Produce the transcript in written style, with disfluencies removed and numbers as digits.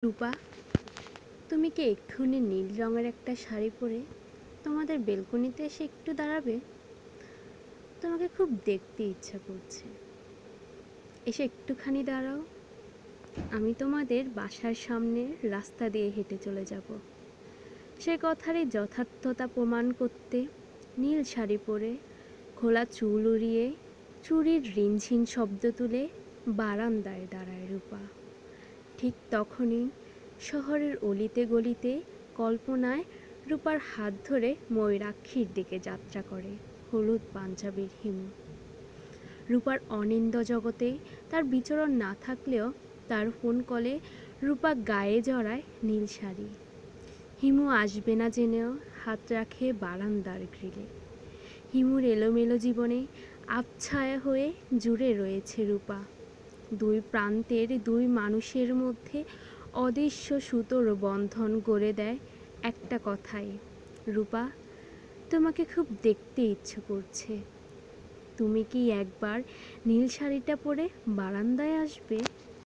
রূপা, তুমি কি এক্ষুনি নীল রঙের একটা শাড়ি পরে তোমাদের বেলকনিতে এসে একটু দাঁড়াবে? তোমাকে খুব দেখতে ইচ্ছা করছে। এসে একটুখানি দাঁড়াও। আমি তোমাদের বাসার সামনে রাস্তা দিয়ে হেঁটে চলে যাব। সে কথারই যথার্থতা প্রমাণ করতে নীল শাড়ি পরে, খোলা চুল উড়িয়ে, চুড়ির রিনঝিন শব্দ তুলে বারান্দায় দাঁড়ায় রূপা। ঠিক তখনই শহরের অলিতে গলিতে কল্পনায় রূপার হাত ধরে ময়ূরাক্ষীর দিকে যাত্রা করে হলুদ পাঞ্জাবির হিমু। রূপার অনিন্দ জগতে তার বিচরণ না থাকলেও তার ফোন কলে রূপা গায়ে জড়ায় নীল শাড়ি। হিমু আসবে না জেনেও হাত রাখে বারান্দার গ্রিলে। হিমুর এলোমেলো জীবনে আবছায়া হয়ে জুড়ে রয়েছে রূপা। দুই প্রান্তের দুই মানুষের মধ্যে অদৃশ্য সুতোর বন্ধন গড়ে দেয় একটা কথাই, রূপা, তোমাকে খুব দেখতে ইচ্ছে করছে। তুমি কি একবার নীল শাড়িটা পরে বারান্দায় আসবে?